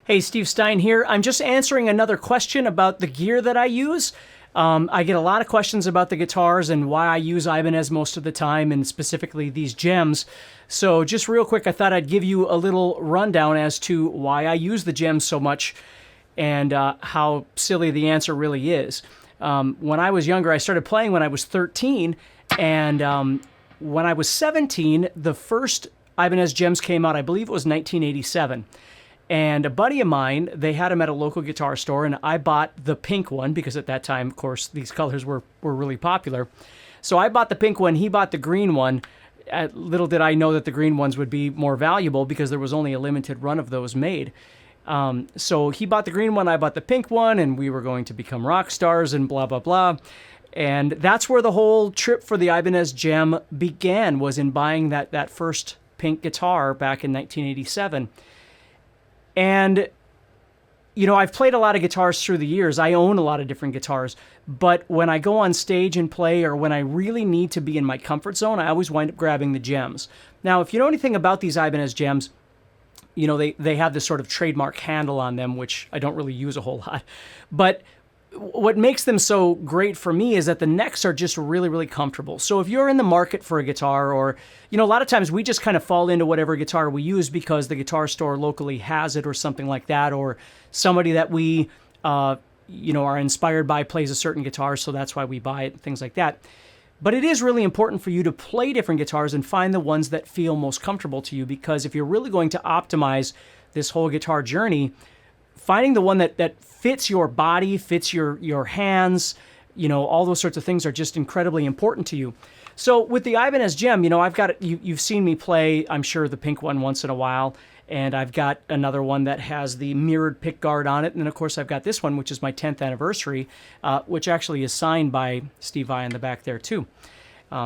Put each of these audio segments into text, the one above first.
Hey, Steve Stine here. I'm just answering another question about the gear that I use. I get a lot of questions about the guitars and why I use Ibanez most of the time, and specifically these Jems. So just real quick, I thought I'd give you a little rundown as to why I use the Jems so much and how silly the answer really is. When I was younger, I started playing when I was 13, and when I was 17, the first Ibanez Jems came out. I believe it was 1987. And a buddy of mine, they had them at a local guitar store, and I bought the pink one because at that time, of course, these colors were really popular. So I bought the pink one, he bought the green one. Little did I know that the green ones would be more valuable because there was only a limited run of those made. So he bought the green one, I bought the pink one, and we were going to become rock stars and blah, blah, blah. And that's where the whole trip for the Ibanez Jem began, was in buying that first pink guitar back in 1987. And, you know, I've played a lot of guitars through the years. I own a lot of different guitars. But when I go on stage and play, or when I really need to be in my comfort zone, I always wind up grabbing the Jems. Now, if you know anything about these Ibanez Jems, you know, they have this sort of trademark handle on them, which I don't really use a whole lot. But what makes them so great for me is that the necks are just really, really comfortable. So if you're in the market for a guitar, or, you know, a lot of times we just kind of fall into whatever guitar we use because the guitar store locally has it or something like that, or somebody that we, you know, are inspired by plays a certain guitar, so that's why we buy it, things like that. But it is really important for you to play different guitars and find the ones that feel most comfortable to you, because if you're really going to optimize this whole guitar journey, finding the one that fits your body, fits your hands, you know, all those sorts of things are just incredibly important to you. So with the Ibanez Jem, you know, I've got, you've seen me play, I'm sure, the pink one once in a while, and I've got another one that has the mirrored pick guard on it, and then of course I've got this one, which is my 10th anniversary, which actually is signed by Steve Vai in the back there too.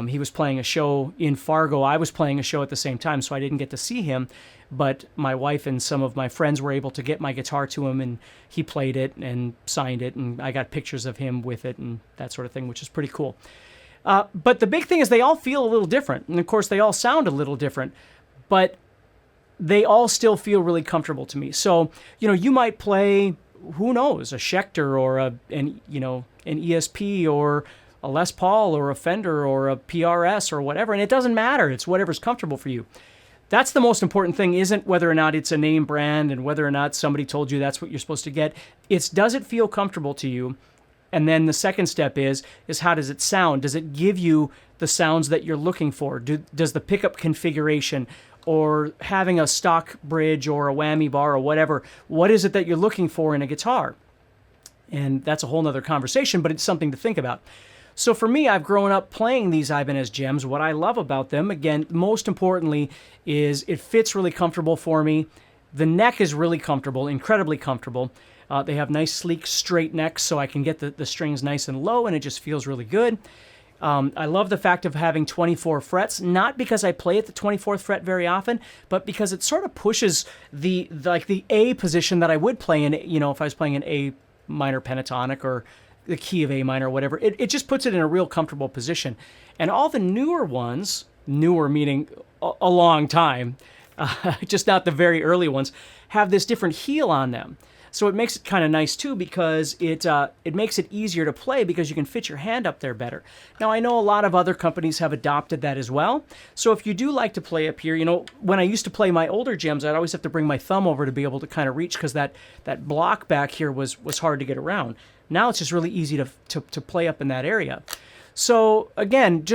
He was playing a show in Fargo. I was playing a show at the same time, so I didn't get to see him. But my wife and some of my friends were able to get my guitar to him, and he played it and signed it, and I got pictures of him with it and that sort of thing, which is pretty cool. But the big thing is they all feel a little different. And of course, they all sound a little different, but they all still feel really comfortable to me. So, you know, you might play, who knows, a Schecter or an ESP or a Les Paul or a Fender or a PRS or whatever, and it doesn't matter. It's whatever's comfortable for you. That's the most important thing, isn't whether or not it's a name brand and whether or not somebody told you that's what you're supposed to get. It's, does it feel comfortable to you? And then the second step is how does it sound? Does it give you the sounds that you're looking for? Does the pickup configuration, or having a stock bridge or a whammy bar or whatever, what is it that you're looking for in a guitar? And that's a whole nother conversation, but it's something to think about. So for me, I've grown up playing these Ibanez Jems. What I love about them, again, most importantly, is it fits really comfortable for me. The neck is really comfortable, incredibly comfortable. They have nice, sleek, straight necks, so I can get the strings nice and low, and it just feels really good. I love the fact of having 24 frets, not because I play at the 24th fret very often, but because it sort of pushes the A position that I would play in, you know, if I was playing an A minor pentatonic or the key of A minor or whatever. It just puts it in a real comfortable position. And all the newer ones, newer meaning a long time, just not the very early ones, have this different heel on them. So it makes it kind of nice too, because it makes it easier to play because you can fit your hand up there better. Now, I know a lot of other companies have adopted that as well. So if you do like to play up here, you know, when I used to play my older Jems, I'd always have to bring my thumb over to be able to kind of reach, because that block back here was hard to get around. Now it's just really easy to play up in that area. So again,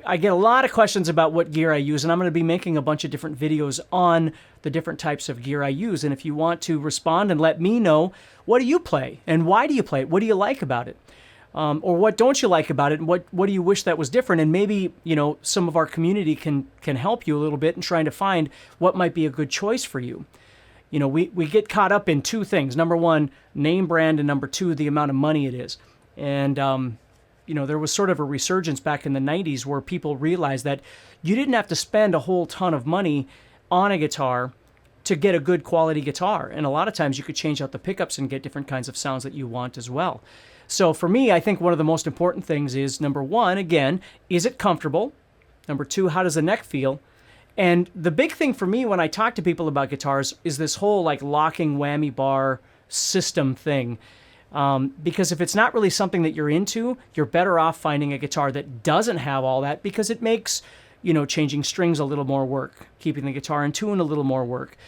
I get a lot of questions about what gear I use, and I'm going to be making a bunch of different videos on the different types of gear I use. And if you want to respond and let me know, what do you play and why do you play it? What do you like about it? Or what don't you like about it? And what do you wish that was different? And maybe, you know, some of our community can help you a little bit in trying to find what might be a good choice for you. You know, we get caught up in two things. Number one, name brand, and number two, the amount of money it is. And, you know, there was sort of a resurgence back in the 90s where people realized that you didn't have to spend a whole ton of money on a guitar to get a good quality guitar. And a lot of times you could change out the pickups and get different kinds of sounds that you want as well. So for me, I think one of the most important things is, number one, again, is it comfortable? Number two, how does the neck feel? And the big thing for me when I talk to people about guitars is this whole like locking whammy bar system thing. Because if it's not really something that you're into, you're better off finding a guitar that doesn't have all that, because it makes, you know, changing strings a little more work, keeping the guitar in tune a little more work.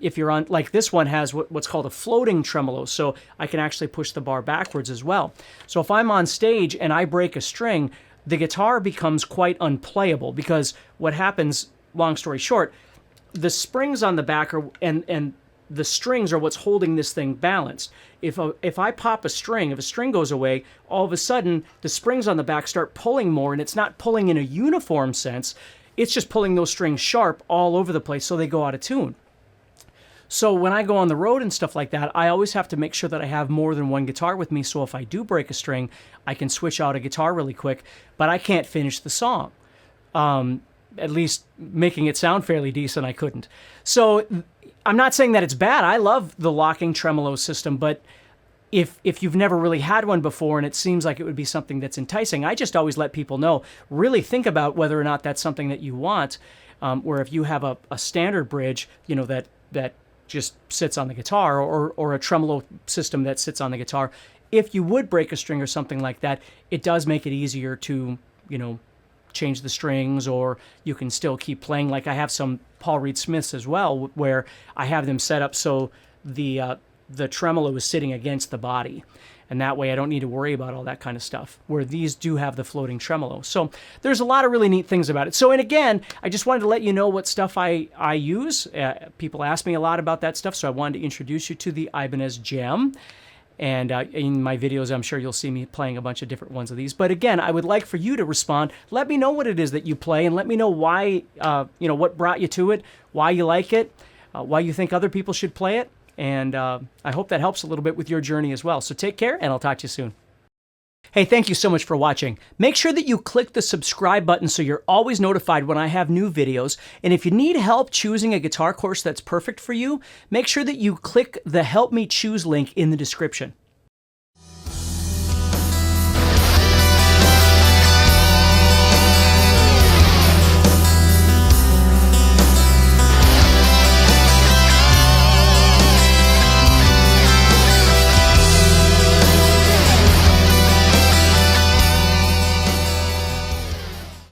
If you're on, like this one has what's called a floating tremolo, so I can actually push the bar backwards as well. So if I'm on stage and I break a string, the guitar becomes quite unplayable, because what happens, long story short, the springs on the back are, and the strings are what's holding this thing balanced. If I pop a string, if a string goes away, all of a sudden the springs on the back start pulling more, and it's not pulling in a uniform sense, it's just pulling those strings sharp all over the place, so they go out of tune. So when I go on the road and stuff like that, I always have to make sure that I have more than one guitar with me, so if I do break a string, I can switch out a guitar really quick, but I can't finish the song. At least making it sound fairly decent, I couldn't. So I'm not saying that it's bad. I love the locking tremolo system, but if you've never really had one before and it seems like it would be something that's enticing, I just always let people know, really think about whether or not that's something that you want, where if you have a standard bridge, you know, that just sits on the guitar, or a tremolo system that sits on the guitar, if you would break a string or something like that, it does make it easier to, you know, change the strings, or you can still keep playing. Like I have some Paul Reed Smiths as well, where I have them set up so the tremolo is sitting against the body, and that way I don't need to worry about all that kind of stuff, where these do have the floating tremolo. So there's a lot of really neat things about it. So, and again, I just wanted to let you know what stuff I use. People ask me a lot about that stuff, so I wanted to introduce you to the Ibanez Jem. And in my videos, I'm sure you'll see me playing a bunch of different ones of these. But again, I would like for you to respond. Let me know what it is that you play, and let me know why, you know, what brought you to it, why you like it, why you think other people should play it. And I hope that helps a little bit with your journey as well. So take care, and I'll talk to you soon. Hey, thank you so much for watching. Make sure that you click the subscribe button so you're always notified when I have new videos. And if you need help choosing a guitar course that's perfect for you, make sure that you click the Help Me Choose link in the description.